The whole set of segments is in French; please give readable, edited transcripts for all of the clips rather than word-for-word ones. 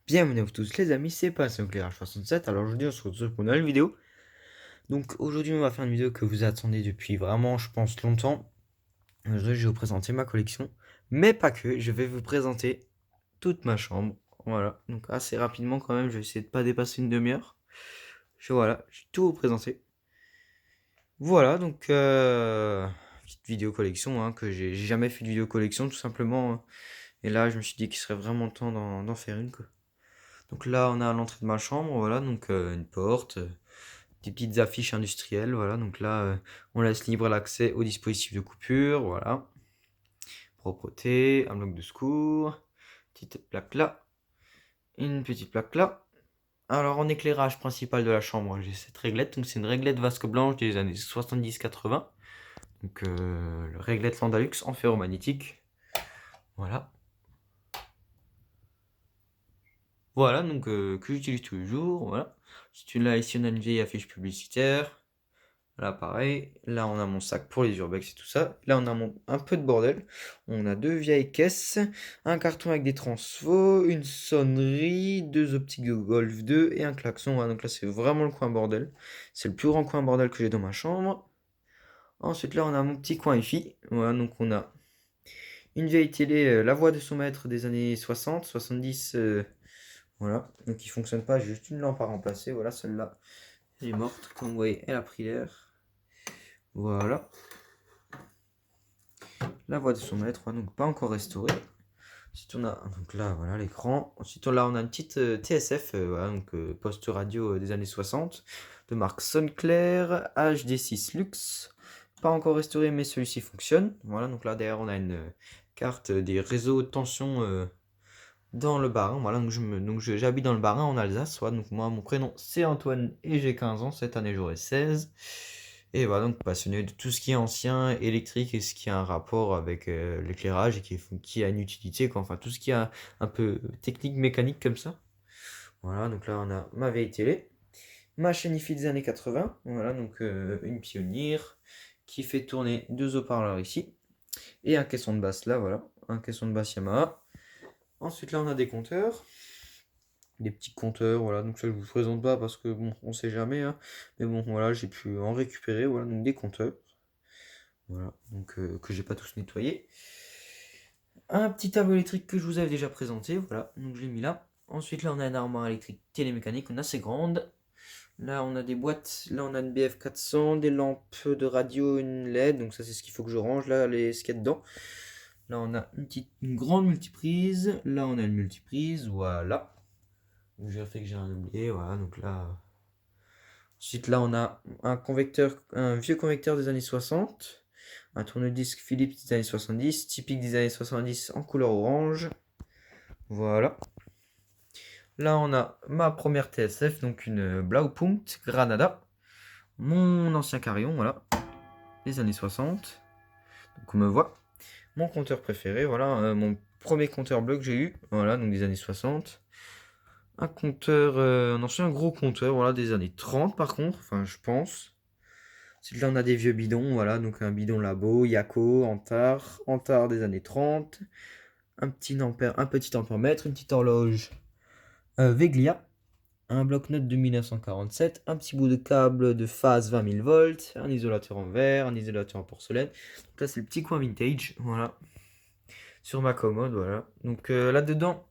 Bienvenue à vous tous les amis, c'est Passion Éclairage 67. Alors aujourd'hui on se retrouve pour une nouvelle vidéo. Donc aujourd'hui on va faire une vidéo que vous attendez depuis vraiment je pense longtemps. Aujourd'hui je vais vous présenter ma collection, mais pas que, je vais vous présenter toute ma chambre. Voilà, donc assez rapidement quand même, je vais essayer de pas dépasser une demi-heure. Je vais tout vous présenter. Voilà, donc petite vidéo collection, hein, que j'ai jamais fait de vidéo collection tout simplement, hein. Et là je me suis dit qu'il serait vraiment temps d'en faire une quoi. Donc là, on a l'entrée de ma chambre, voilà, donc une porte, des petites affiches industrielles, voilà. Donc là, on laisse libre l'accès au dispositif de coupure, voilà. Propreté, un bloc de secours, petite plaque là, une petite plaque là. Alors en éclairage principal de la chambre, j'ai cette réglette, donc c'est une réglette vasque blanche des années 70-80. Donc le réglette Landalux en ferromagnétique, voilà. Voilà, donc que j'utilise tous les jours, voilà. Là, ici, on a une vieille affiche publicitaire. Là, pareil. Là, on a mon sac pour les urbex et tout ça. Là, on a un peu de bordel. On a deux vieilles caisses, un carton avec des transfos, une sonnerie, deux optiques de Golf 2 et un klaxon. Voilà, donc là, c'est vraiment le coin bordel. C'est le plus grand coin bordel que j'ai dans ma chambre. Ensuite, là, on a mon petit coin Wi-Fi. Voilà, donc on a une vieille télé, la voix de son maître des années 60, 70. Voilà, donc il fonctionne pas, j'ai juste une lampe à remplacer. Voilà, celle-là, elle est morte. Comme vous voyez, elle a pris l'air. Voilà. La voix de son maître, donc pas encore restaurée. Ensuite on a donc là voilà l'écran. Ensuite là on a une petite TSF, voilà, donc poste radio des années 60 de marque Sonclair HD6 Lux. Pas encore restauré mais celui-ci fonctionne. Voilà, donc là derrière on a une carte des réseaux de tension dans le Bas-Rhin. Voilà, donc j'habite dans le Bas-Rhin en Alsace. Voilà, donc moi mon prénom c'est Antoine et j'ai 15 ans. Cette année j'aurai 16. Et voilà, donc passionné de tout ce qui est ancien, électrique et ce qui a un rapport avec l'éclairage et qui a une utilité, quoi. Enfin, tout ce qui a un peu technique, mécanique comme ça. Voilà, donc là on a ma vieille télé, ma chaîne IFI des années 80. Voilà, donc une pionnière qui fait tourner deux haut-parleurs ici. Et un caisson de basse là, voilà, un caisson de basse Yamaha. Ensuite là on a des compteurs. Des petits compteurs, voilà, donc ça je vous présente pas parce que bon, on sait jamais, hein. Mais bon, voilà, j'ai pu en récupérer, voilà, donc des compteurs. Voilà, donc que j'ai pas tous nettoyé. Un petit tableau électrique que je vous avais déjà présenté, voilà, donc je l'ai mis là. Ensuite là on a une armoire électrique télémécanique, on a assez grande. Là on a des boîtes, là on a une BF400, des lampes de radio, une LED, donc ça c'est ce qu'il faut que je range, là ce qu'il y a dedans. Là on a une grande multiprise, là on a une multiprise, voilà. Donc j'ai fait que j'ai rien oublié, voilà, donc là. Ensuite là on a un vieux convecteur des années 60. Un tourne-disque Philips des années 70, typique des années 70 en couleur orange. Voilà. Là, on a ma première TSF, donc une Blaupunkt Granada. Mon ancien carillon, voilà, des années 60. Donc on me voit. Mon compteur préféré, voilà, mon premier compteur bleu que j'ai eu, voilà, donc des années 60. Un compteur, un ancien gros compteur, voilà, des années 30 par contre, enfin je pense. Ensuite, là, on a des vieux bidons, voilà, donc un bidon Labo, Yako, Antar des années 30. Un petit ampèremètre, une petite horloge Veglia, un bloc-notes de 1947, un petit bout de câble de phase 20 000 volts, un isolateur en verre, un isolateur en porcelaine. Donc là, c'est le petit coin vintage, voilà, sur ma commode, voilà. Donc là-dedans,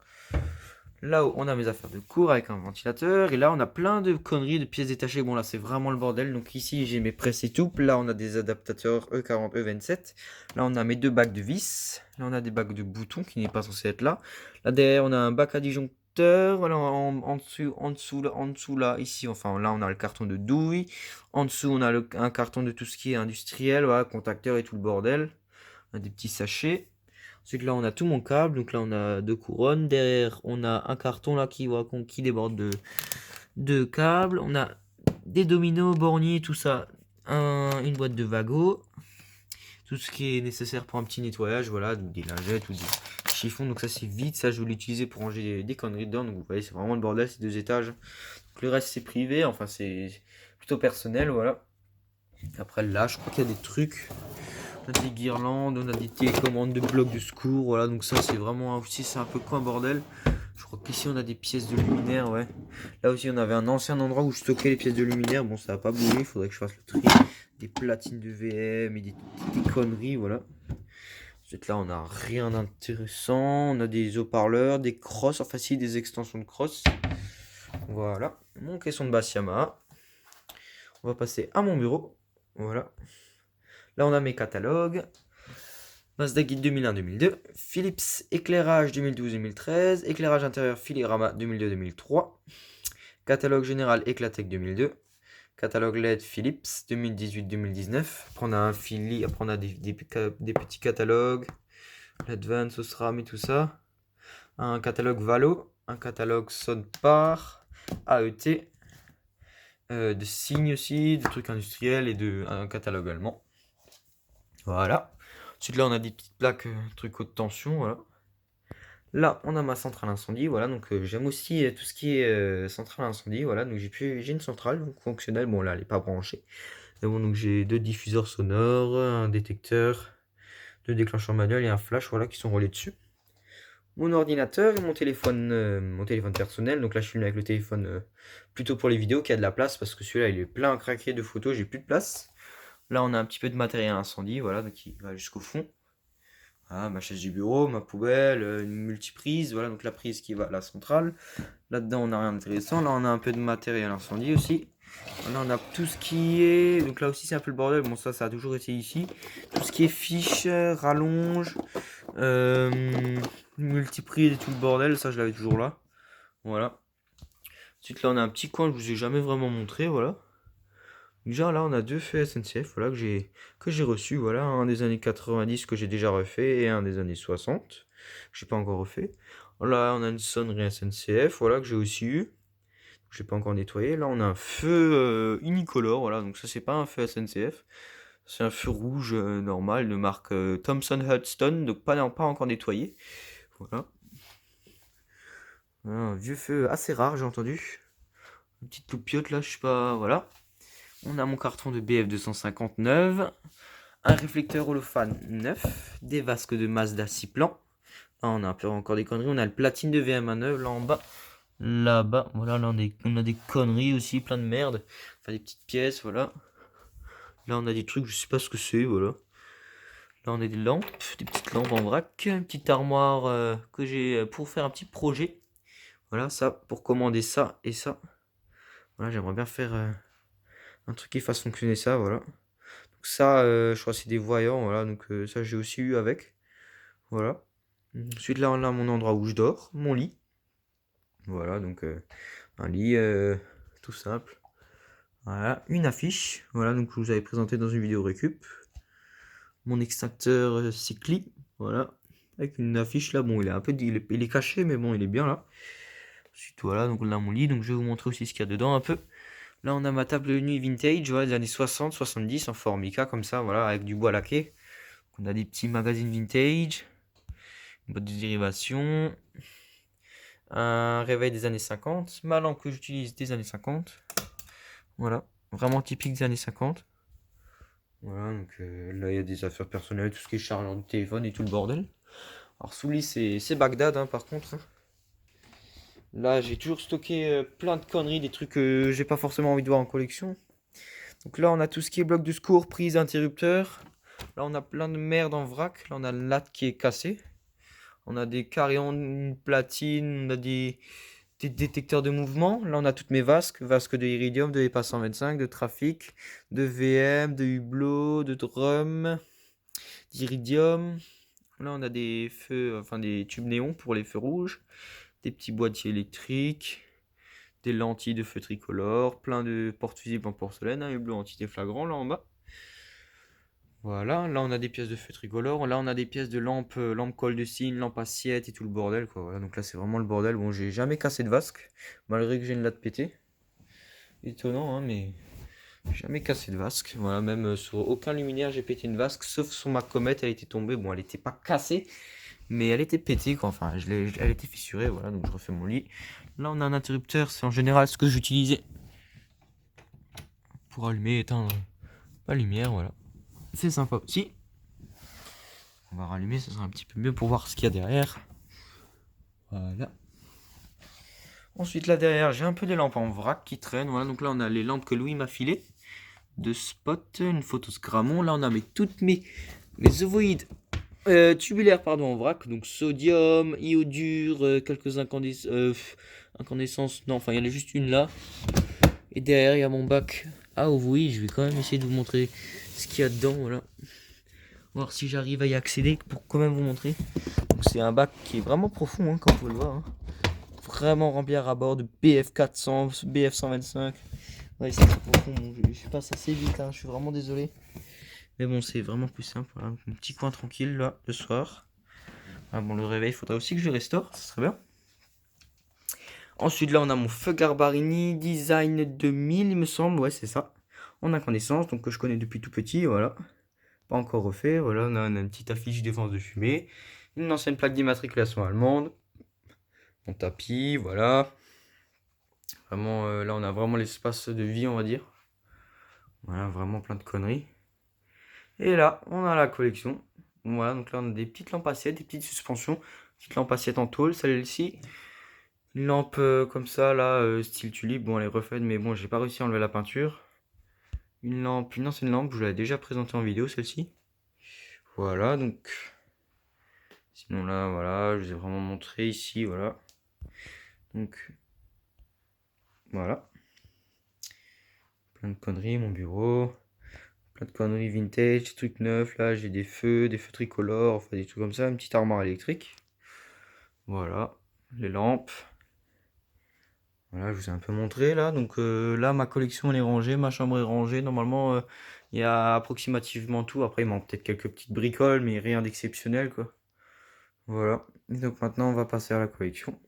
là où on a mes affaires de cours avec un ventilateur, et là on a plein de conneries, de pièces détachées. Bon là c'est vraiment le bordel. Donc ici j'ai mes presses et tout. Là on a des adaptateurs E40, E27. Là on a mes deux bacs de vis. Là on a des bacs de boutons qui n'est pas censé être là. Là derrière on a un bac à disjoncteur. Voilà en dessous là, ici, enfin là on a le carton de douille. En dessous on a un carton de tout ce qui est industriel, voilà, contacteur et tout le bordel. On a des petits sachets. C'est que là on a tout mon câble, donc là on a deux couronnes, derrière on a un carton là qui déborde de câbles, on a des dominos, borniers, tout ça, une boîte de Vago, tout ce qui est nécessaire pour un petit nettoyage, voilà, donc des lingettes ou des chiffons, donc ça c'est vide, ça je vais l'utiliser pour ranger des conneries dedans, donc vous voyez c'est vraiment le bordel, c'est 2 étages, donc le reste c'est privé, enfin c'est plutôt personnel, voilà. Après là je crois qu'il y a des trucs. On a des guirlandes, on a des télécommandes de blocs de secours, voilà, donc ça c'est vraiment aussi c'est un peu quoi un bordel. Je crois qu'ici on a des pièces de luminaire, ouais. Là aussi on avait un ancien endroit où je stockais les pièces de luminaire. Bon, ça n'a pas bougé, il faudrait que je fasse le tri. Des platines de VM et des conneries, voilà. Ensuite là on a rien d'intéressant. On a des haut-parleurs, des crosses, enfin si, des extensions de cross. Voilà, mon caisson de basse Yamaha. On va passer à mon bureau. Voilà. Là on a mes catalogues. Mazda Guide 2001-2002, Philips éclairage 2012-2013, éclairage intérieur Filirama 2002-2003, catalogue général Eclatec 2002, catalogue LED Philips 2018-2019. Après on a un Philips, après on a des petits catalogues, l'Advance, Osram et tout ça. Un catalogue Valo, un catalogue Sonpar, AET, de signes aussi, des trucs industriels et un catalogue allemand. Voilà. Ensuite là on a des petites plaques trucs haute tension, voilà. Là on a ma centrale incendie, voilà, donc j'aime aussi tout ce qui est centrale incendie, voilà, donc j'ai une centrale donc, fonctionnelle, bon là elle n'est pas branchée. Mais bon, donc j'ai deux diffuseurs sonores, un détecteur, deux déclencheurs manuels et un flash, voilà, qui sont relais dessus. Mon ordinateur et mon téléphone personnel, donc là je filme avec le téléphone plutôt pour les vidéos qui a de la place parce que celui-là il est plein à craquer de photos, j'ai plus de place. Là on a un petit peu de matériel incendie, voilà, donc qui va jusqu'au fond. Ah, ma chaise du bureau, ma poubelle, une multiprise, voilà, donc la prise qui va à la centrale. Là-dedans, on n'a rien d'intéressant. Là, on a un peu de matériel incendie aussi. Là, on a tout ce qui est. Donc là aussi, c'est un peu le bordel. Bon, ça a toujours été ici. Tout ce qui est fiche, rallonge, multiprise et tout le bordel, ça, je l'avais toujours là. Voilà. Ensuite, là, on a un petit coin que je vous ai jamais vraiment montré, voilà. Déjà là on a deux faits SNCF voilà, que j'ai reçu, voilà, un des années 90 que j'ai déjà refait et un des années 60 que j'ai pas encore refait. Là on a une sonnerie SNCF voilà, que j'ai aussi eu, que j'ai pas encore nettoyé. Là on a un feu unicolore, voilà, donc ça c'est pas un feu SNCF, c'est un feu rouge normal de marque Thomson Hudson, donc pas encore nettoyé. Voilà. Un vieux feu assez rare j'ai entendu. Une petite loupiote là, je sais pas, voilà. On a mon carton de BF259, un réflecteur holophane neuf, des vasques de Mazda 6 plans. Là, on a un peu encore des conneries. On a le platine de VM à 9 là en bas. Là-bas, voilà, là on a des conneries aussi, plein de merde. Enfin, des petites pièces, voilà. Là, on a des trucs, je sais pas ce que c'est, voilà. Là, on a des lampes, des petites lampes en vrac. Une petite armoire que j'ai pour faire un petit projet. Voilà, ça, pour commander ça et ça. Voilà, j'aimerais bien faire un truc qui fasse fonctionner ça, voilà. Donc ça, je crois que c'est des voyants, voilà, donc ça j'ai aussi eu avec. Voilà. Ensuite là on a mon endroit où je dors, mon lit. Voilà, donc un lit tout simple. Voilà, une affiche, voilà, donc je vous avais présenté dans une vidéo récup. Mon extincteur Cycli, voilà, avec une affiche là, bon il est un peu, il est caché, mais bon il est bien là. Ensuite voilà, donc là mon lit, donc je vais vous montrer aussi ce qu'il y a dedans un peu. Là, on a ma table de nuit vintage, voilà, des années 60-70 en formica, comme ça, voilà, avec du bois laqué. On a des petits magazines vintage, une boîte de dérivation, un réveil des années 50, ma lampe que j'utilise des années 50. Voilà, vraiment typique des années 50. Voilà, donc là, il y a des affaires personnelles, tout ce qui est chargeur de téléphone et tout le bordel. Alors, sous lit, c'est Bagdad, hein, par contre. Hein. Là, j'ai toujours stocké plein de conneries, des trucs que j'ai pas forcément envie de voir en collection. Donc là, on a tout ce qui est bloc de secours, prise, interrupteur. Là, on a plein de merde en vrac. Là, on a le latte qui est cassé. On a des carillons, une platine, on a des détecteurs de mouvement. Là, on a toutes mes vasques de Iridium, de EPA 125, de trafic, de VM, de Hublot, de drum, d'Iridium. Là, on a des feux, enfin des tubes néons pour les feux rouges, des petits boîtiers électriques, des lentilles de feu tricolore, plein de portes fusibles en porcelaine, un hublot anti-déflagrant là en bas. Voilà, là on a des pièces de feu tricolore, là on a des pièces de lampe colle de cygne, lampe assiette et tout le bordel quoi. Voilà, donc là c'est vraiment le bordel. Bon, j'ai jamais cassé de vasque, malgré que j'ai une latte pétée. Étonnant, hein, mais j'ai jamais cassé de vasque. Voilà, même sur aucun luminaire j'ai pété une vasque, sauf sur ma comète, elle était tombée. Bon, elle était pas cassée, mais elle était pétée quoi. Enfin, elle était fissurée, voilà, donc je refais mon lit. Là on a un interrupteur, c'est en général ce que j'utilisais pour allumer et éteindre la lumière, voilà. C'est sympa aussi. On va rallumer, ça sera un petit peu mieux pour voir ce qu'il y a derrière. Voilà. Ensuite, là derrière, j'ai un peu des lampes en vrac qui traînent. Voilà, donc là, on a les lampes que Louis m'a filées. De spot, une photo Scramon. Là, on a toutes mes ovoïdes tubulaires pardon, en vrac. Donc sodium, iodure, quelques incandescences. Non, enfin, il y en a juste une là. Et derrière, il y a mon bac à ovoïdes. Je vais quand même essayer de vous montrer ce qu'il y a dedans. Voilà. Voir si j'arrive à y accéder pour quand même vous montrer. Donc c'est un bac qui est vraiment profond, hein, comme vous pouvez le voir. Hein. Vraiment rempli à bord de BF 400, BF 125. Ouais, c'est très profond. Bon, je passe assez vite, hein, je suis vraiment désolé. Mais bon, c'est vraiment plus simple. Voilà. Un petit coin tranquille là, le soir. Ah, bon, le réveil, il faudrait aussi que je le restaure, ça serait bien. Ensuite, là, on a mon feu Garbarini Design 2000, il me semble. Ouais, c'est ça. En incandescence, donc que je connais depuis tout petit, voilà. Pas encore refait. Voilà, on a une petite affiche défense de fumée. Une ancienne plaque d'immatriculation allemande. Mon tapis, voilà. Vraiment, là, on a vraiment l'espace de vie, on va dire. Voilà, vraiment plein de conneries. Et là, on a la collection. Voilà, donc là, on a des petites lampes assiettes, des petites suspensions. Petite lampe assiette en tôle, celle-ci. Une lampe comme ça, là, style tulipe. Bon, elle est refaite, mais bon, j'ai pas réussi à enlever la peinture. Une ancienne lampe, je vous l'avais déjà présentée en vidéo, celle-ci. Voilà, donc. Sinon, là, voilà, je vous ai vraiment montré ici, voilà. Donc, voilà. Plein de conneries, mon bureau. Plein de conneries vintage, des trucs neufs. Là, j'ai des feux tricolores, enfin des trucs comme ça. Une petite armoire électrique. Voilà, les lampes. Voilà, je vous ai un peu montré là. Donc là, ma collection elle est rangée, ma chambre est rangée. Normalement, il y a approximativement tout. Après, il manque peut-être quelques petites bricoles, mais rien d'exceptionnel quoi. Voilà. Et donc maintenant, on va passer à la collection.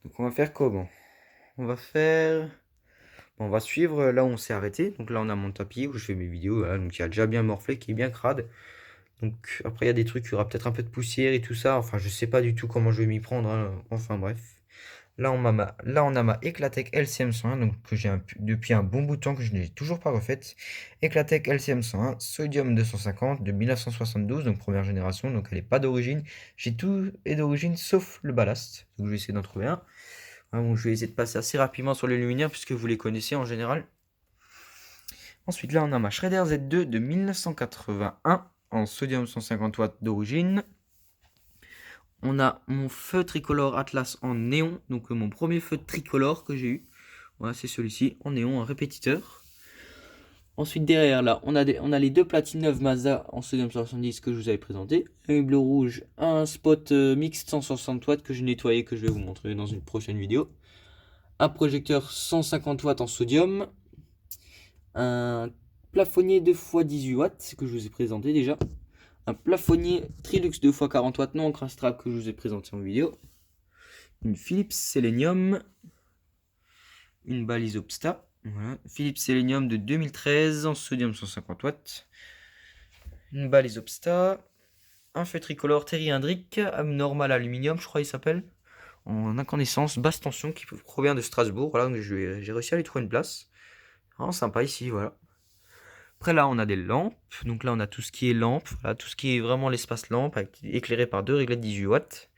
Donc on va faire comment? On va faire. On va suivre là où on s'est arrêté. Donc là, on a mon tapis où je fais mes vidéos. Voilà, donc il y a déjà bien morflé, qui est bien crade. Donc après, il y a des trucs, il y aura peut-être un peu de poussière et tout ça. Enfin, je sais pas du tout comment je vais m'y prendre. Hein. Enfin bref. Là, on a ma Eclatec LCM 101, donc que j'ai depuis un bon bout de temps que je n'ai toujours pas refaite. Eclatec LCM 101, sodium 250 de 1972, donc première génération, donc elle n'est pas d'origine. J'ai tout est d'origine sauf le ballast. Donc je vais essayer d'en trouver un. Ah bon, je vais essayer de passer assez rapidement sur les luminaires puisque vous les connaissez en général. Ensuite, là, on a ma Shredder Z2 de 1981 en sodium 150 watts d'origine. On a mon feu tricolore Atlas en néon, donc mon premier feu tricolore que j'ai eu. Voilà, c'est celui-ci, en néon, un répétiteur. Ensuite, derrière, là, on a les deux platines neuves Mazda en sodium 70 que je vous avais présenté. Un bleu-rouge, un spot mixte 160 watts que j'ai nettoyé, que je vais vous montrer dans une prochaine vidéo. Un projecteur 150 watts en sodium. Un plafonnier 2x18 watts que je vous ai présenté déjà. Un plafonnier Trilux 2x40 watts non encre strap que je vous ai présenté en vidéo. Une Philips Selenium. Une balise Obsta. Voilà. Philips Selenium de 2013 en sodium 150 watts. Une balise Obsta. Un feu tricolore Terry Hendrick, normal aluminium, je crois il s'appelle. En incandescence, basse tension qui provient de Strasbourg. Voilà, donc j'ai réussi à lui trouver une place. Vraiment sympa ici, voilà. Après là, on a des lampes. Donc là, on a tout ce qui est lampe. Voilà, tout ce qui est vraiment l'espace lampe, éclairé par deux réglettes 18 watts.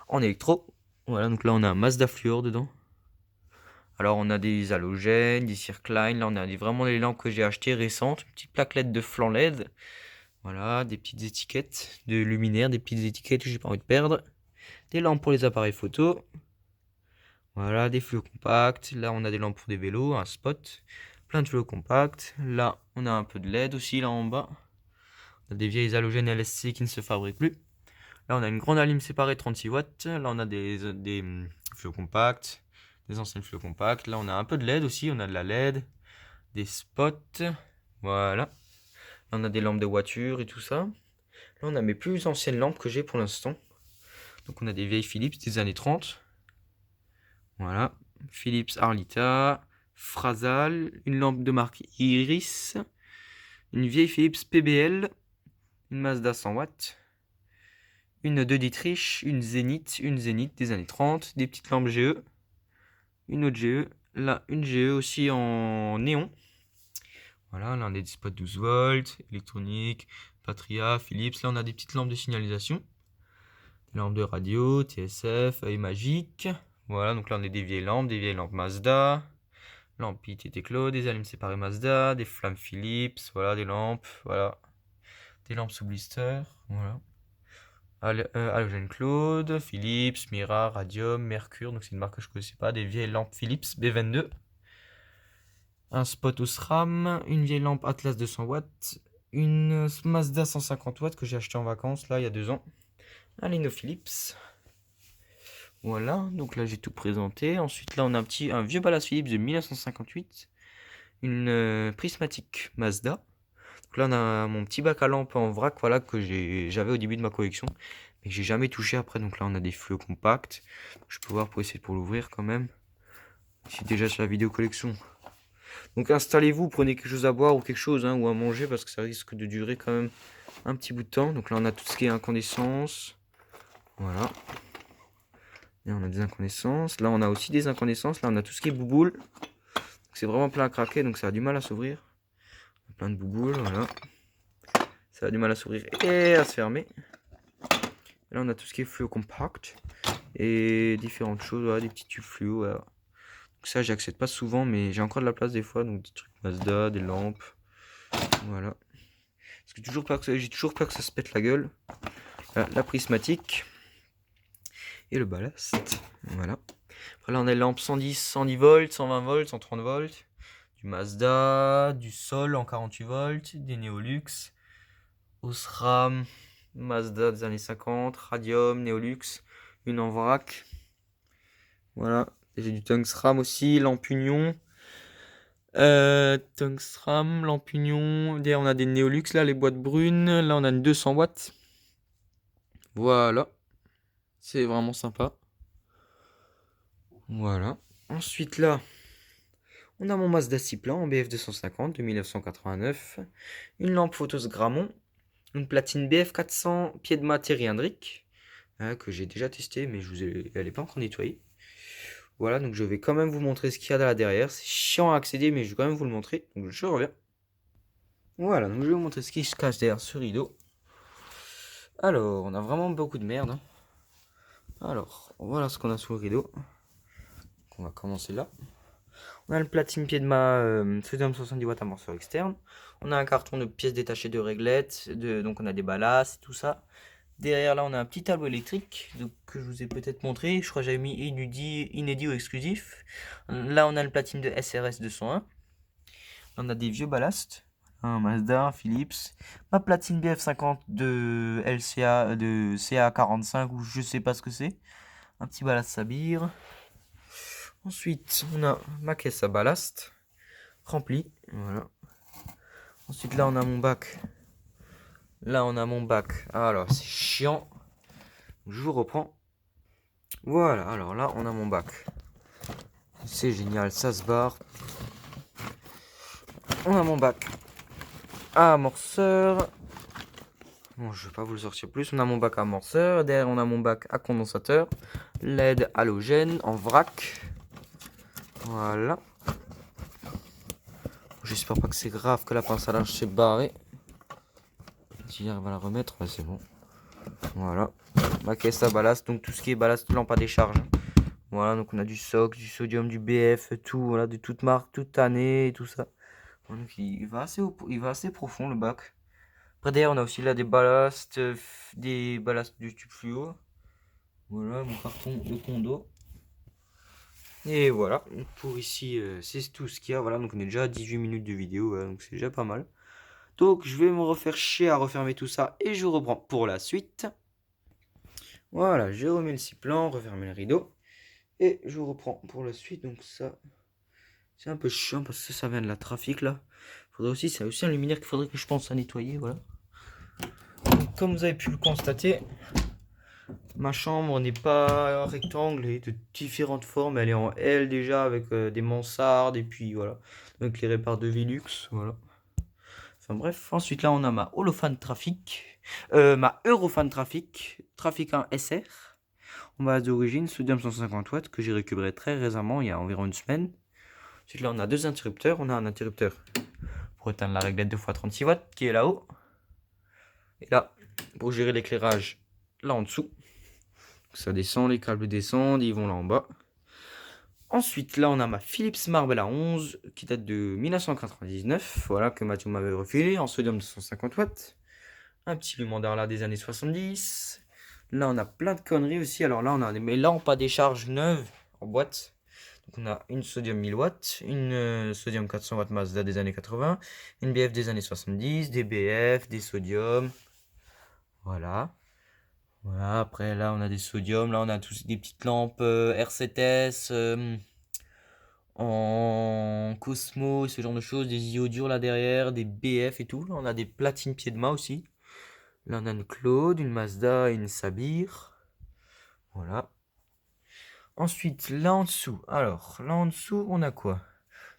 En électro. Voilà, donc là, on a un Mazda Fluor dedans. Alors on a des halogènes, des circlines, là on a vraiment les lampes que j'ai achetées récentes, une petite plaquette de flanc LED, voilà, des petites étiquettes de luminaires, des petites étiquettes que j'ai pas envie de perdre, des lampes pour les appareils photo, voilà, des fluos compacts, là on a des lampes pour des vélos, un spot, plein de fluos compacts, là on a un peu de LED aussi là en bas, on a des vieilles halogènes LSC qui ne se fabriquent plus, là on a une grande alim séparée 36 watts, là on a des fluos compacts, des anciennes fluos compacts. Là, on a un peu de LED aussi. On a de la LED, des spots. Voilà. Là, on a des lampes de voiture et tout ça. Là, on a mes plus anciennes lampes que j'ai pour l'instant. Donc, on a des vieilles Philips des années 30. Voilà. Philips Arlita, Frasal, une lampe de marque Iris, une vieille Philips PBL, une Mazda 100 watts, une de Dietrich, une Zénith des années 30, des petites lampes GE. Une autre GE, là une GE aussi en néon. Voilà, là on a des spots 12 volts, électronique, Patria, Philips. Là on a des petites lampes de signalisation, lampes de radio, TSF, œil magique. Voilà, donc là on a des vieilles lampes Mazda, lampes ITT Clos, des allumes séparées Mazda, des flammes Philips, voilà, des lampes, voilà, des lampes sous blister, voilà. Halogène Claude, Philips, Mira, Radium, Mercure, donc c'est une marque que je connaissais pas, des vieilles lampes Philips B22, un spot Osram, une vieille lampe Atlas 200 watts, une Mazda 150 watts que j'ai acheté en vacances là il y a 2 ans, un Lino Philips. Voilà, donc là j'ai tout présenté. Ensuite là on a un vieux ballast Philips de 1958, une prismatique Mazda. Donc là on a mon petit bac à lampe en vrac, voilà, que j'avais au début de ma collection, mais que j'ai jamais touché après. Donc là on a des fluos compacts. Je peux voir pour essayer pour l'ouvrir quand même. Je suis déjà sur la vidéo collection. Donc installez-vous, prenez quelque chose à boire ou quelque chose, hein, ou à manger, parce que ça risque de durer quand même un petit bout de temps. Donc là on a tout ce qui est incandescence. Voilà. Et on a des incandescences. Là on a aussi des incandescences. Là on a tout ce qui est bouboule. C'est vraiment plein à craquer, donc ça a du mal à s'ouvrir. Plein de bouboules, voilà. Ça a du mal à s'ouvrir et à se fermer. Et là on a tout ce qui est fluo compact. Et différentes choses, voilà, des petits tubes fluo. Voilà. Donc ça j'accède pas souvent, mais j'ai encore de la place des fois. Donc des trucs Mazda, des lampes. Voilà. Parce que j'ai toujours peur que ça se pète la gueule. La prismatique. Et le ballast. Voilà. Après là on a les lampes 110, 110 volts, 120 volts, 130 volts. Du Mazda, du Sol en 48 volts, des Neolux, Osram, Mazda des années 50, Radium, Neolux, une en vrac. Voilà. Et j'ai du Tungsram aussi, lampe Union. Tungsram, lampe Union. Derrière on a des Neolux là, les boîtes brunes. Là on a une 200 watts. Voilà. C'est vraiment sympa. Voilà. Ensuite là, on a mon Mazda 6 plan en BF 250 de 1989. Une lampe Photos Grammon. Une platine BF 400 pied de mat Thierry Hendrick, que j'ai déjà testé, mais elle n'est pas encore nettoyée. Voilà, donc je vais quand même vous montrer ce qu'il y a là derrière. C'est chiant à accéder, mais je vais quand même vous le montrer. Donc je reviens. Voilà, donc je vais vous montrer ce qui se cache derrière ce rideau. Alors, on a vraiment beaucoup de merde, hein. Alors, voilà ce qu'on a sous le rideau. Donc, on va commencer là. On a le platine pied de mât sodium 70 watts amorceur externe. On a un carton de pièces détachées de réglettes. Donc on a des ballasts, tout ça. Derrière là on a un petit tableau électrique donc, que je vous ai peut-être montré. Je crois que j'avais mis inédit ou exclusif. Là on a le platine de SRS 201. On a des vieux ballasts. Un Mazda, un Philips. Ma platine BF50 de LCA, de CA45 ou je sais pas ce que c'est. Un petit ballast Sabir. Ensuite, on a ma caisse à ballast remplie. Voilà. Ensuite, là, on a mon bac. Là, on a mon bac. Alors, c'est chiant. Je vous reprends. Voilà. Alors là, on a mon bac. C'est génial. Ça se barre. On a mon bac à amorceur. Bon, je vais pas vous le sortir plus. On a mon bac à amorceur. Derrière, on a mon bac à condensateur. LED halogène en vrac. Voilà. J'espère pas que c'est grave que la pince à linge s'est barrée. Si j'arrive à la remettre, bah c'est bon. Voilà. Ma caisse à ballast, donc tout ce qui est ballast lampe à décharge. Voilà, donc on a du SOX, du sodium, du BF, tout, voilà, de toute marque, toute année, et tout ça. Donc il va assez profond le bac. Après derrière, on a aussi là des ballasts du tube fluo. Voilà, mon carton de condo. Et voilà, pour ici, c'est tout ce qu'il y a. Voilà, donc on est déjà à 18 minutes de vidéo, voilà, donc c'est déjà pas mal. Donc je vais me refaire chier à refermer tout ça et je vous reprends pour la suite. Voilà, je remets le ciplan, refermer le rideau et je vous reprends pour la suite. Donc ça, c'est un peu chiant parce que ça vient de la trafic là. C'est aussi un luminaire qu'il faudrait que je pense à nettoyer, voilà. Donc, comme vous avez pu le constater, ma chambre n'est pas rectangle et de différentes formes. Elle est en L déjà avec des mansardes et puis voilà, donc éclairée par deux Velux, voilà. Enfin bref, ensuite là on a ma Holofan Trafic, ma Eurofan Trafic, Trafic 1 SR, en base d'origine, sodium 150 watts, que j'ai récupéré très récemment, il y a environ une semaine. Ensuite là on a deux interrupteurs, on a un interrupteur pour éteindre la réglette 2x36 watts qui est là-haut, et là pour gérer l'éclairage là en dessous. Ça descend, les câbles descendent, ils vont là en bas. Ensuite, là, on a ma Philips Marbella 11 qui date de 1999, voilà, que Mathieu m'avait refilé en sodium de 150 watts. Un petit Lumandar là des années 70. Là, on a plein de conneries aussi. Alors là, on a des lampes à décharge neuves en boîte. Donc on a une sodium 1000 watts, une sodium 400 watts Mazda des années 80, une BF des années 70, des BF, des sodium. Voilà. Voilà, après là on a des sodiums, là on a tous des petites lampes R7S en Cosmo, ce genre de choses, des iodures là derrière, des BF et tout. Là on a des platines pieds de mât aussi. Là on a une Claude, une Mazda et une Sabir. Voilà. Ensuite, là en dessous, on a quoi?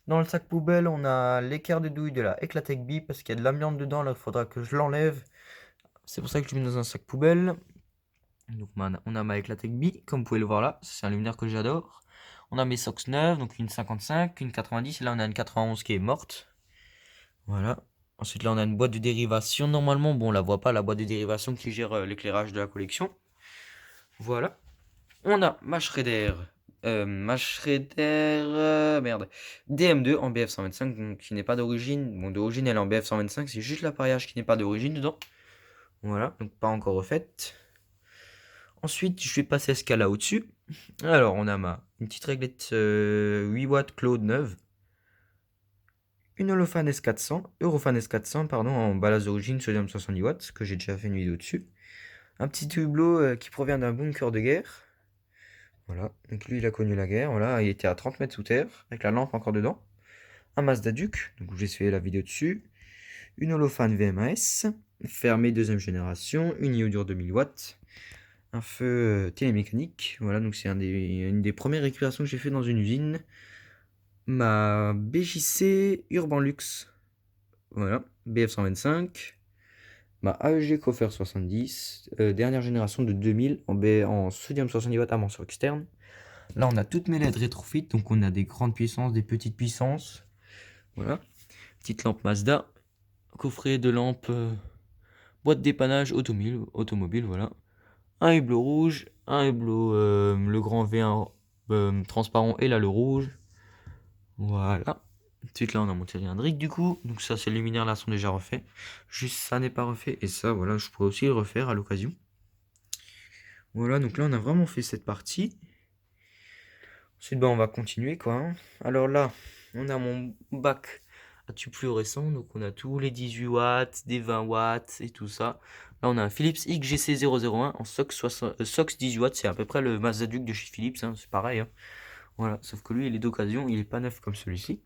Dans le sac poubelle, on a l'équerre de douille de la Eclatec B parce qu'il y a de l'amiante dedans, là il faudra que je l'enlève. C'est pour ça que je l'ai mis dans un sac poubelle. Donc on a ma Eclatec B, comme vous pouvez le voir là, c'est un luminaire que j'adore. On a mes socks neuves, donc une 55, une 90, et là on a une 91 qui est morte. Voilà. Ensuite là on a une boîte de dérivation, normalement, bon on la voit pas, la boîte de dérivation qui gère l'éclairage de la collection. Voilà. On a ma Schrader, merde, DM2 en BF 125, donc, qui n'est pas d'origine. Bon, d'origine elle est en BF 125, c'est juste l'appareillage qui n'est pas d'origine dedans. Voilà, donc pas encore refaite. Ensuite, je vais passer à ce cas-là au-dessus. Alors, on a une petite réglette 8 watts Claude neuve. Une Holophane S400, Eurofan S400, pardon, en ballast d'origine sodium 70 watts, que j'ai déjà fait une vidéo dessus. Un petit hublot qui provient d'un bunker de guerre. Voilà, donc lui il a connu la guerre, voilà, il était à 30 mètres sous terre, avec la lampe encore dedans. Un Mazda Duke, donc j'ai fait la vidéo dessus. Une Holophane VMAS, fermée deuxième génération, une iodure 2000 watts. Un feu télémécanique, voilà, donc c'est une des premières récupérations que j'ai fait dans une usine. Ma BJC Urban Luxe, voilà, BF 125. Ma AEG Coffer 70, dernière génération de 2000 en sodium 70 watts à mention externe. Là, on a toutes mes LED rétrofit, donc on a des grandes puissances, des petites puissances. Voilà. Petite lampe Mazda, coffret de lampe, boîte dépannage automobile, voilà. Un hublot rouge, un hublot, le grand V1 transparent et là le rouge. Voilà. Ensuite là on a mon cylindrique du coup. Donc ça ces luminaires là sont déjà refaits. Juste ça n'est pas refait. Et ça voilà je pourrais aussi le refaire à l'occasion. Voilà donc là on a vraiment fait cette partie. Ensuite, on va continuer quoi, hein. Alors là, on a mon bac à tube fluorescent, donc on a tous les 18 watts, des 20 watts et tout ça. Là, on a un Philips XGC001 en SOX 18 watts, c'est à peu près le Mazda Duke de chez Philips, hein, c'est pareil, hein. Voilà, sauf que lui, il est d'occasion, il est pas neuf comme celui-ci.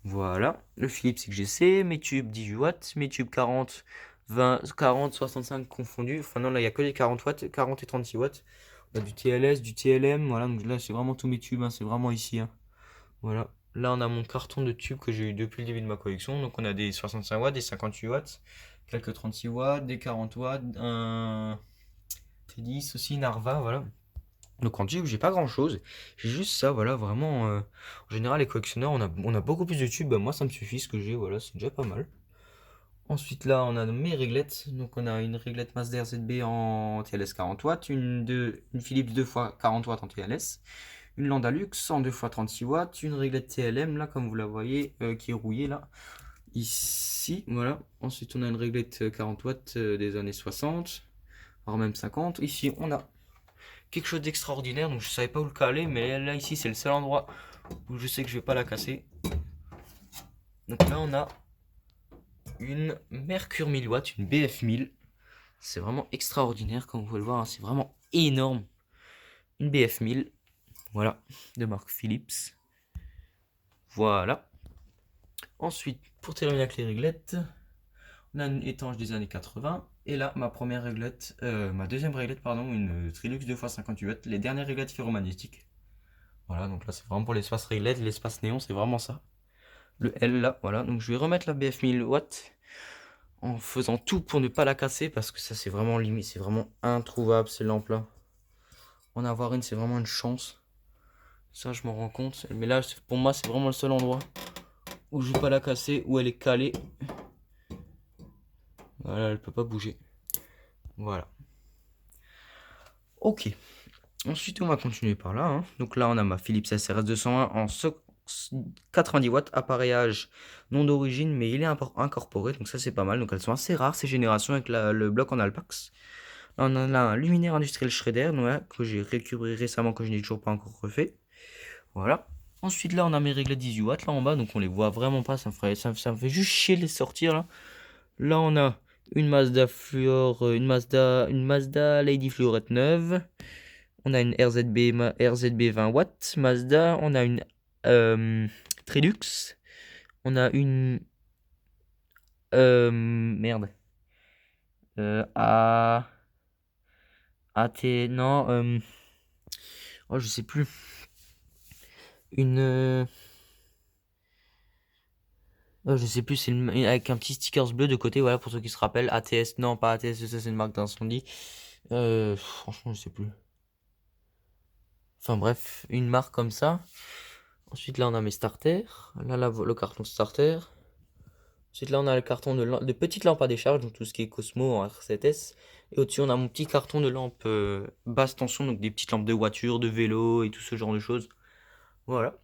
Voilà, le Philips XGC, mes tubes 18 watts, mes tubes 40, 20, 40, 65 confondus. Enfin non, là, il n'y a que les 40 watts, 40 et 36 watts. On a du TLS, du TLM, voilà, donc là, c'est vraiment tous mes tubes, hein, c'est vraiment ici, hein. Voilà, là, on a mon carton de tubes que j'ai eu depuis le début de ma collection. Donc on a des 65 watts, des 58 watts, quelques 36 watts, des 40 watts, un T10 aussi, Narva, voilà. Donc en tube, j'ai pas grand chose. J'ai juste ça, voilà, vraiment. En général, les collectionneurs, on a beaucoup plus de tubes. Bah, moi, ça me suffit ce que j'ai, voilà, c'est déjà pas mal. Ensuite, là, on a mes réglettes. Donc, on a une réglette Mazda RZB en TLS 40 watts, une Philips 2x 40 watts en TLS, une Landalux en 2x 36 watts, une réglette TLM, là, comme vous la voyez, qui est rouillée, là, ici, voilà. Ensuite, on a une réglette 40 watts des années 60, voire même 50. Ici, on a quelque chose d'extraordinaire, donc je savais pas où le caler, mais là ici c'est le seul endroit où je sais que je vais pas la casser. Donc là on a une Mercure 1000 watts, une BF 1000. C'est vraiment extraordinaire comme vous pouvez le voir, hein, c'est vraiment énorme. Une BF 1000, voilà, de marque Philips. Voilà. Ensuite, pour terminer avec les réglettes, on a une étanche des années 80. Et là, ma deuxième réglette, pardon, une Trilux 2x58 watts, les dernières réglettes ferromagnétiques. Voilà, donc là c'est vraiment pour l'espace réglette, l'espace néon, c'est vraiment ça. Le L là, voilà. Donc je vais remettre la BF 1000 watts en faisant tout pour ne pas la casser parce que ça c'est vraiment limite, c'est vraiment introuvable ces lampes là. En avoir une, c'est vraiment une chance. Ça je m'en rends compte. Mais là pour moi c'est vraiment le seul endroit où je vais pas la casser, où elle est calée. Voilà, elle peut pas bouger. Voilà. Ok. Ensuite, on va continuer par là, hein. Donc là, on a ma Philips SRS 201 en 90 watts, appareillage non d'origine, mais il est incorporé, donc ça c'est pas mal. Donc elles sont assez rares ces générations avec le bloc en Alpax. Là, on a là un luminaire industriel Schrader, ouais, que j'ai récupéré récemment, que je n'ai toujours pas encore refait. Voilà. Ensuite, là, on a mes réglés 18 watts là en bas, donc on les voit vraiment pas. Ça me fait juste chier de les sortir là. Là, on a une Mazda Fluor, une Mazda Lady Fluorette neuve. On a une RZB 20 watts Mazda. On a une Trilux. On a une merde. A AT non oh je sais plus. Une oh, je sais plus, c'est avec un petit stickers bleu de côté, voilà, pour ceux qui se rappellent. ATS, non, pas ATS, ça c'est une marque d'incendie. Franchement, je sais plus. Enfin bref, une marque comme ça. Ensuite, là, on a mes starters. Là, le carton starter. Ensuite, là, on a le carton de petites lampes à décharge, donc tout ce qui est Cosmo en R7S. Et au-dessus, on a mon petit carton de lampes basse tension, donc des petites lampes de voiture, de vélo et tout ce genre de choses. Voilà.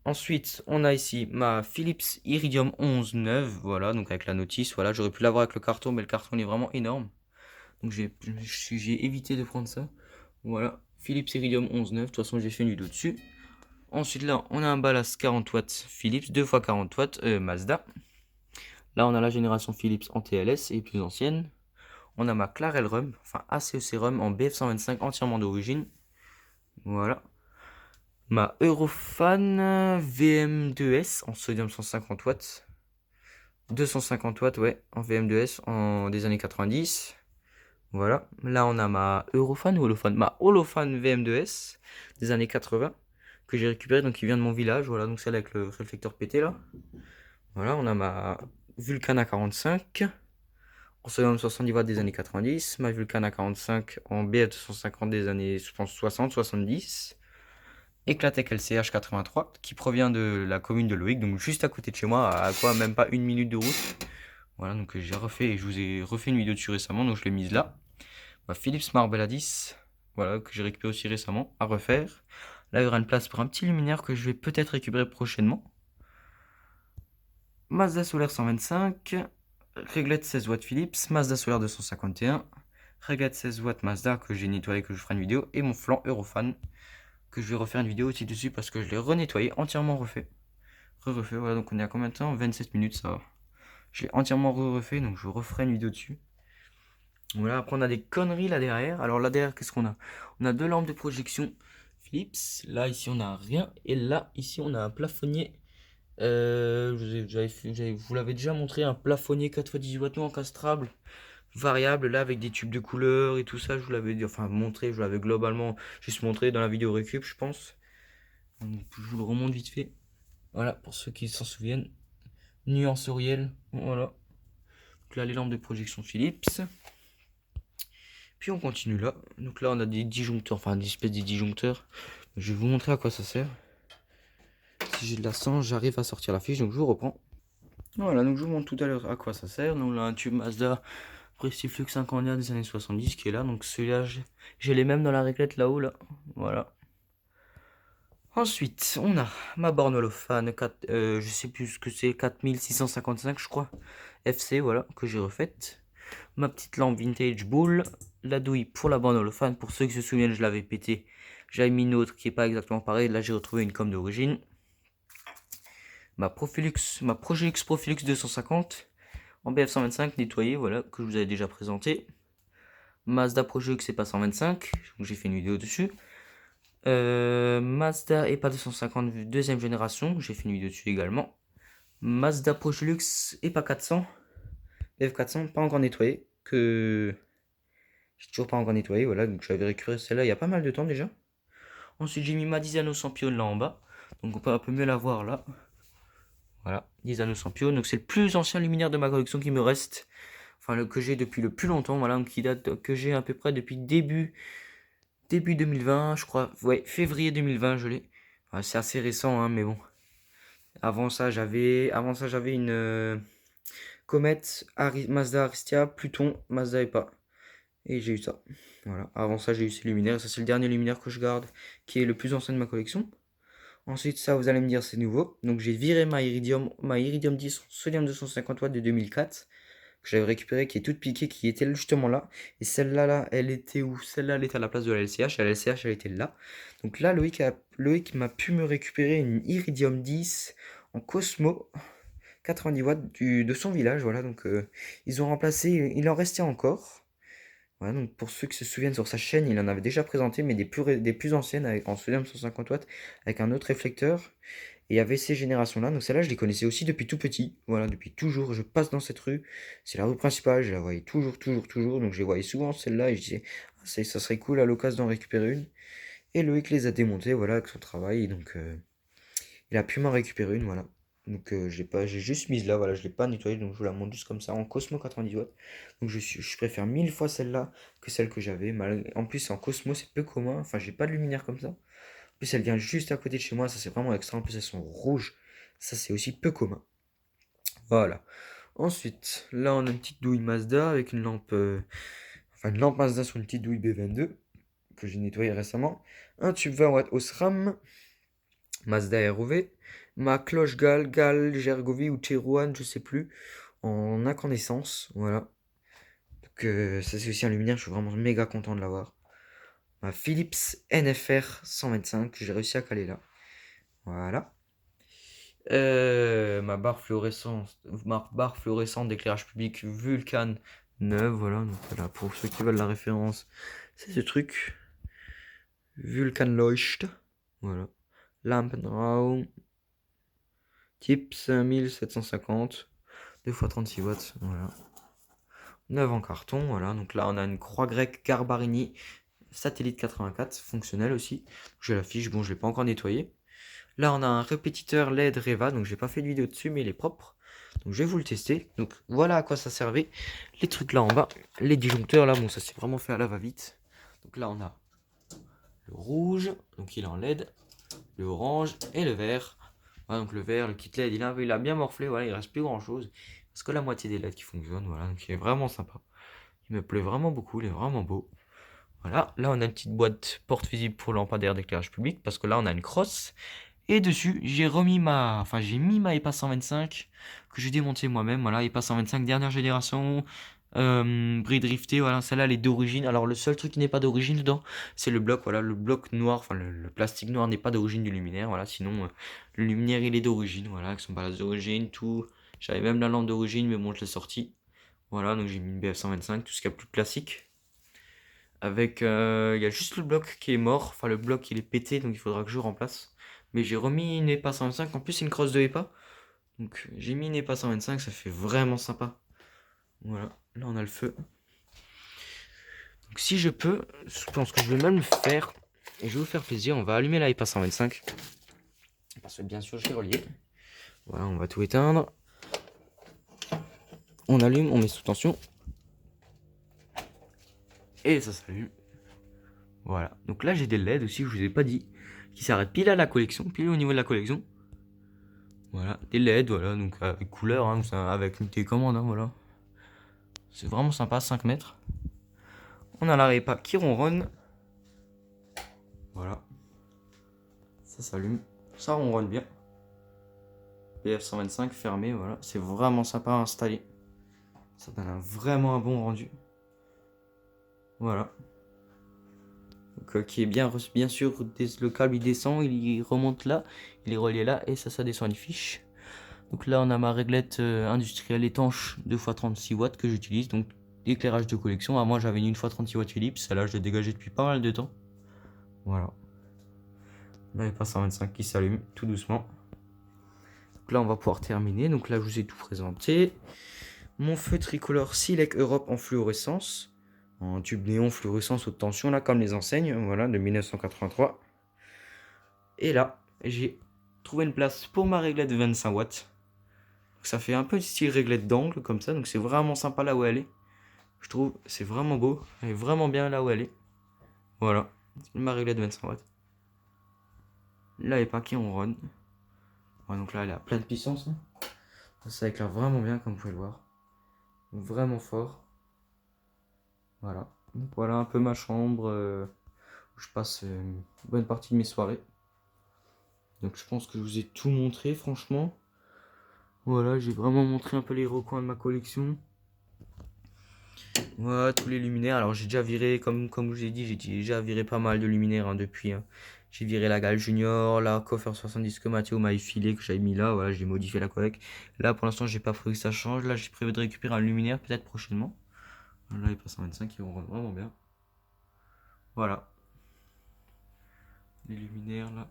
Ensuite, on a ici ma Philips Iridium 11 neuve, voilà, donc avec la notice, voilà, j'aurais pu l'avoir avec le carton, mais le carton il est vraiment énorme. Donc j'ai évité de prendre ça. Voilà, Philips Iridium 11 neuve, de toute façon j'ai fait une vidéo dessus. Ensuite là, on a un ballast 40 watts Philips, 2x40 watts Mazda. Là, on a la génération Philips en TLS et plus ancienne. On a ma Clarel Rum, enfin ACEC Rum en BF125 entièrement d'origine. Voilà. Ma Eurofan VM2S en sodium 150 watts. 250 watts, ouais, en VM2S des années 90. Voilà. Là, on a ma Eurofan ou Holofan. Ma Holofan VM2S des années 80 que j'ai récupéré, donc qui vient de mon village. Voilà, donc celle avec le réflecteur pété là. Voilà, on a ma Vulcan A45 en sodium 70 watts des années 90. Ma Vulcan A45 en BF250 des années, je pense, 60, 70. Eclatec LCH 83 qui provient de la commune de Loïc, donc juste à côté de chez moi, à quoi même pas une minute de route. Voilà, donc j'ai refait et je vous ai refait une vidéo dessus récemment, donc je l'ai mise là. Ma Philips Marble à 10, voilà, que j'ai récupéré aussi récemment, à refaire. Là, il y aura une place pour un petit luminaire que je vais peut-être récupérer prochainement. Mazda solaire 125, réglette 16 watts Philips, Mazda solaire 251, réglette 16 watts Mazda que j'ai nettoyé, que je ferai une vidéo, et mon flanc Eurofan que je vais refaire une vidéo aussi dessus parce que je l'ai renettoyé, entièrement refait. Refait, voilà, donc on est à combien de temps? 27 minutes, ça va. Je l'ai entièrement refait, donc je referai une vidéo dessus. Voilà, après on a des conneries là derrière. Alors là derrière, qu'est-ce qu'on a? On a deux lampes de projection Philips. Là, ici, on a rien. Et là, ici, on a un plafonnier. Vous l'avez déjà montré, un plafonnier 4x18 watts non encastrable, variable, là, avec des tubes de couleur et tout ça. Je vous l'avais dit, enfin, montré, je vous l'avais globalement juste montré dans la vidéo récup, je pense. Donc, je vous le remonte vite fait. Voilà, pour ceux qui s'en souviennent. Nuance Auriel, voilà. Donc là, les lampes de projection Philips. Puis on continue là. Donc là, on a des disjoncteurs, enfin des espèces de disjoncteurs. Je vais vous montrer à quoi ça sert. Si j'ai de la sang, j'arrive à sortir la fiche, donc je vous reprends. Voilà, donc je vous montre tout à l'heure à quoi ça sert. Donc là, un tube Mazda Prestiflux 50 des années 70 qui est là. Donc celui-là, j'ai les mêmes dans la réglette là-haut, là. Voilà. Ensuite, on a ma borne holophane, je sais plus ce que c'est, 4655 je crois, FC, voilà, que j'ai refaite. Ma petite lampe vintage boule, la douille pour la borne holophane, pour ceux qui se souviennent, je l'avais pété. J'avais mis une autre qui est pas exactement pareil, là j'ai retrouvé une comme d'origine. Ma Progilux Profilux 250 en BF 125 nettoyée, voilà, que je vous avais déjà présenté. Mazda Progilux c'est pas 125, donc j'ai fait une vidéo dessus. Mazda EPA 250 deuxième génération, j'ai fait une vidéo dessus également. Mazda Progilux EPA 400, F400, pas encore nettoyé, que j'ai toujours pas encore nettoyé, voilà, donc j'avais récupéré celle-là il y a pas mal de temps déjà. Ensuite j'ai mis ma Disano Sampion là en bas, donc on peut un peu mieux la voir là. Voilà, Disano Sampion, donc c'est le plus ancien luminaire de ma collection qui me reste, enfin le que j'ai depuis le plus longtemps, voilà, donc qui date que j'ai à peu près depuis début 2020, je crois, ouais, février 2020 je l'ai. Enfin, c'est assez récent, hein, mais bon. Avant ça, j'avais une Comet, Mazda Aristia, Pluton, Mazda EPA. Et j'ai eu ça. Voilà. Avant ça, j'ai eu ces luminaires. Ça, c'est le dernier luminaire que je garde, qui est le plus ancien de ma collection. Ensuite, ça, vous allez me dire, c'est nouveau. Donc, j'ai viré ma Iridium 10 sodium 250 watts de 2004, que j'avais récupéré, qui est toute piquée, qui était justement là. Et celle-là, là, elle était où? Celle-là, elle était à la place de la LCH. Et la LCH, elle était là. Donc là, Loïc m'a pu me récupérer une Iridium 10 en Cosmo, 90 watts de son village. Voilà, donc ils ont remplacé, il en restait encore. Voilà, donc pour ceux qui se souviennent, sur sa chaîne, il en avait déjà présenté, mais des plus anciennes en sodium 150 watts avec un autre réflecteur. Et il y avait ces générations-là. Donc celle-là, je les connaissais aussi depuis tout petit. Voilà, depuis toujours. Je passe dans cette rue. C'est la rue principale. Je la voyais toujours, toujours, toujours. Donc je les voyais souvent celle-là et je disais, ah, ça serait cool à l'occasion d'en récupérer une. Et Loïc les a démontées, voilà, avec son travail. Donc il a pu m'en récupérer une, voilà. Donc j'ai juste mise là, voilà, je l'ai pas nettoyée, donc je vous la montre juste comme ça en Cosmo 90 watts. Donc je préfère 1000 fois celle-là que celle que j'avais. En plus en Cosmo c'est peu commun, enfin j'ai pas de luminaire comme ça. En plus elle vient juste à côté de chez moi, ça c'est vraiment extra. En plus elles sont rouges, ça c'est aussi peu commun. Voilà. Ensuite, là on a une petite douille Mazda avec une lampe, enfin une lampe Mazda sur une petite douille B22 que j'ai nettoyée récemment. Un tube 20 watts Osram, Mazda ROV, ma cloche Gal, Gergovie ou Terouane, je sais plus, en incandescence, voilà. Donc ça c'est aussi un luminaire, je suis vraiment méga content de l'avoir. Ma Philips NFR 125, j'ai réussi à caler là. Voilà. Ma barre fluorescente d'éclairage public Vulcan 9, voilà. Donc voilà, pour ceux qui veulent la référence, c'est ce truc. Vulcan Leucht, voilà. Lampenraum, type 5750, 2 x 36 watts, voilà. 9 en carton, voilà. Donc là, on a une croix grecque Garbarini satellite 84, fonctionnelle aussi. J'ai la fiche, bon, je l'ai pas encore nettoyé. Là, on a un répétiteur LED Reva, donc j'ai pas fait de vidéo dessus, mais il est propre. Donc je vais vous le tester. Donc voilà à quoi ça servait. Les trucs là en bas, les disjoncteurs là, bon, ça c'est vraiment fait à la va-vite. Donc là, on a le rouge, donc il est en LED, le orange et le vert. Voilà, donc le vert, le kit LED, il a bien morflé, voilà, il reste plus grand chose. Parce que la moitié des LED qui fonctionnent, voilà, donc il est vraiment sympa. Il me plaît vraiment beaucoup, il est vraiment beau. Voilà, là on a une petite boîte porte visible pour lampadaire d'éclairage public, parce que là on a une crosse. Et dessus, j'ai mis ma EPA 125 que j'ai démontée moi-même. Voilà, EPA 125 dernière génération, bris drifté. Voilà, celle-là elle est d'origine. Alors le seul truc qui n'est pas d'origine dedans, c'est le bloc. Voilà, le bloc noir, enfin le plastique noir n'est pas d'origine du luminaire. Voilà, sinon le luminaire il est d'origine. Voilà, avec son balance d'origine, tout. J'avais même la lampe d'origine, mais bon, je l'ai sortie. Voilà, donc j'ai mis une BF 125, tout ce qu'il y a plus classique. Avec, il y a juste le bloc qui est mort. Enfin, le bloc il est pété, donc il faudra que je remplace. Mais j'ai remis une EPA 125. En plus, c'est une crosse de EPA. Donc, j'ai mis une EPA 125. Ça fait vraiment sympa. Voilà. Là, on a le feu. Donc, si je peux, je pense que je vais même le faire. Et je vais vous faire plaisir. On va allumer la EPA 125. Parce que bien sûr, j'ai relié. Voilà, on va tout éteindre. On allume, on met sous tension. Et ça s'allume. Voilà. Donc là, j'ai des LED aussi, je vous ai pas dit. Qui s'arrêtent pile à la collection, pile au niveau de la collection. Voilà, des LED, voilà, donc avec couleur, hein, avec une télécommande, hein, voilà. C'est vraiment sympa, 5 mètres. On a la répa qui ronronne. Voilà. Ça s'allume. Ça ronronne bien. BF 125 fermé, voilà. C'est vraiment sympa à installer. Ça donne vraiment un bon rendu. Voilà. Donc, qui est bien sûr, le câble il descend, il remonte là, il est relié là, et ça descend une fiche. Donc là, on a ma réglette industrielle étanche 2 x 36 watts que j'utilise. Donc éclairage de collection. Ah, moi, j'avais une 1 x 36 watts Philips. Celle-là, je l'ai dégagée depuis pas mal de temps. Voilà. Là, il passe 125 qui s'allume tout doucement. Donc là, on va pouvoir terminer. Donc là, je vous ai tout présenté. Mon feu tricolore Silec Europe en fluorescence. En tube néon fluorescence haute tension, là, comme les enseignes. Voilà, de 1983. Et là, j'ai trouvé une place pour ma réglette de 25 watts. Donc ça fait un peu style réglette d'angle comme ça. Donc c'est vraiment sympa là où elle est. Je trouve c'est vraiment beau. Elle est vraiment bien là où elle est. Voilà. Ma réglette de 25 watts. Là, elle est pas qui on run. Ouais, donc là, elle est à pleine puissance. Hein. Ça éclaire vraiment bien, comme vous pouvez le voir. Vraiment fort. Voilà. Donc voilà un peu ma chambre où je passe une bonne partie de mes soirées. Donc je pense que je vous ai tout montré franchement. Voilà, j'ai vraiment montré un peu les recoins de ma collection. Voilà, tous les luminaires. Alors j'ai déjà viré, comme je vous ai dit, j'ai déjà viré pas mal de luminaires hein, depuis. Hein. J'ai viré la Gale Junior, la Coffer 70 que Mathéo m'a filé, que j'avais mis là. Voilà, j'ai modifié la collecte. Là pour l'instant j'ai pas prévu que ça change. Là j'ai prévu de récupérer un luminaire peut-être prochainement. Là il passe en 25, ils vont rendre vraiment bien. Voilà. Les luminaires là.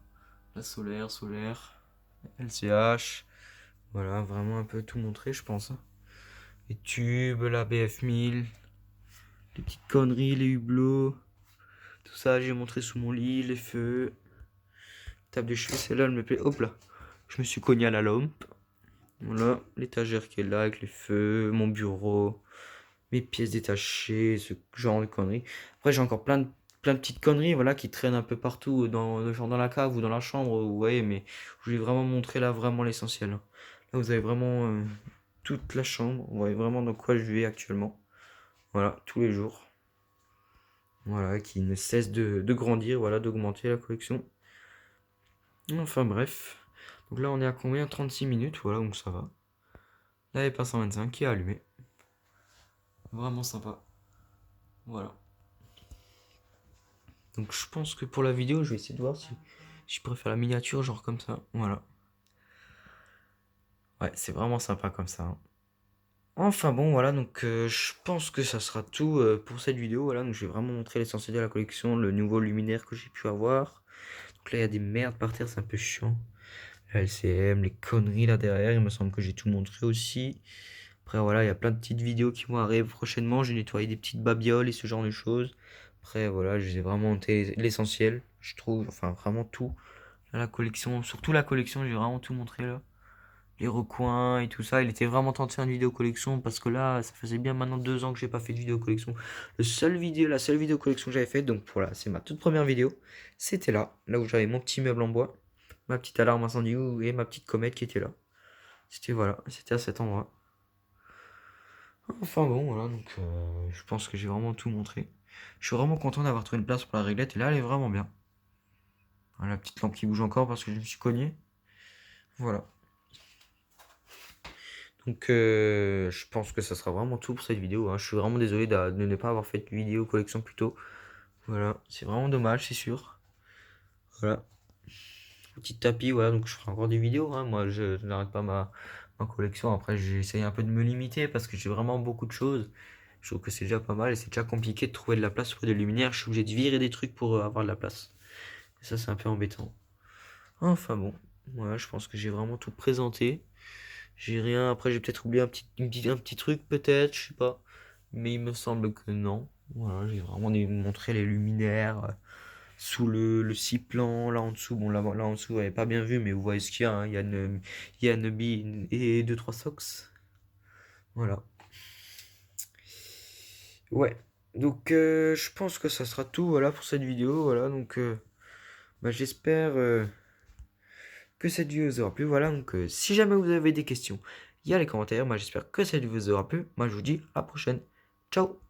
La solaire, LCH. Voilà, vraiment un peu tout montré je pense. Hein. Les tubes, la BF1000. Les petites conneries, les hublots. Tout ça, j'ai montré sous mon lit, les feux. Table de chevet, celle-là, elle me plaît. Hop là, je me suis cogné à la lampe. Voilà, l'étagère qui est là avec les feux, mon bureau, mes pièces détachées, ce genre de conneries. Après, j'ai encore plein de petites conneries, voilà, qui traînent un peu partout, genre dans la cave ou dans la chambre, vous voyez, mais je voulais vraiment montrer là vraiment l'essentiel. Là, vous avez vraiment toute la chambre, vous voyez vraiment dans quoi je vis actuellement. Voilà, tous les jours. Voilà, qui ne cesse de grandir, voilà, d'augmenter la collection. Enfin bref. Donc là on est à combien? 36 minutes, voilà, donc ça va. Là il passe en 25 qui est allumé. Vraiment sympa. Voilà. Donc je pense que pour la vidéo, je vais essayer de voir si je préfère la miniature, genre comme ça. Voilà. Ouais, c'est vraiment sympa comme ça. Hein. Enfin bon, voilà, donc je pense que ça sera tout pour cette vidéo. Voilà, donc je vais vraiment montrer l'essentiel de la collection, le nouveau luminaire que j'ai pu avoir. Donc là il y a des merdes par terre, c'est un peu chiant. La LCM, les conneries là derrière, il me semble que j'ai tout montré aussi. Après voilà, il y a plein de petites vidéos qui vont arriver prochainement. J'ai nettoyé des petites babioles et ce genre de choses. Après voilà, j'ai vraiment monté l'essentiel, je trouve, enfin vraiment tout. Là, la collection, surtout la collection, j'ai vraiment tout montré là. Les recoins et tout ça. Il était vraiment temps de faire une vidéo collection parce que là, ça faisait bien maintenant 2 ans que j'ai pas fait de vidéo collection. La seule vidéo collection que j'avais faite, donc voilà, c'est ma toute première vidéo. C'était là où j'avais mon petit meuble en bois, ma petite alarme incendie et ma petite comète qui était là. C'était voilà, c'était à cet endroit. Enfin bon, voilà, donc je pense que j'ai vraiment tout montré. Je suis vraiment content d'avoir trouvé une place pour la réglette et là elle est vraiment bien. Voilà, la petite lampe qui bouge encore parce que je me suis cogné. Voilà. Donc je pense que ça sera vraiment tout pour cette vidéo. Hein. Je suis vraiment désolé de ne pas avoir fait de vidéo collection plus tôt. Voilà, c'est vraiment dommage, c'est sûr. Voilà. Petit tapis, voilà, donc je ferai encore des vidéos. Hein. Moi je n'arrête pas ma collection. Après j'essaye un peu de me limiter parce que j'ai vraiment beaucoup de choses. Je trouve que c'est déjà pas mal et c'est déjà compliqué de trouver de la place pour des luminaires. Je suis obligé de virer des trucs pour avoir de la place. Et ça, c'est un peu embêtant. Enfin bon, voilà, je pense que j'ai vraiment tout présenté. J'ai rien. Après, j'ai peut-être oublié un petit truc, peut-être, je sais pas. Mais il me semble que non. Voilà, j'ai vraiment montré les luminaires sous le six-plan. Là en dessous, bon, là en dessous, vous n'avez pas bien vu, mais vous voyez ce qu'il y a. Hein. Il y a une bille et deux trois socks. Voilà. Ouais. Donc je pense que ça sera tout voilà pour cette vidéo. Voilà donc bah, j'espère que cette vidéo vous aura plu. Voilà donc si jamais vous avez des questions, il y a les commentaires. Moi j'espère que cette vidéo vous aura plu. Moi je vous dis à la prochaine. Ciao.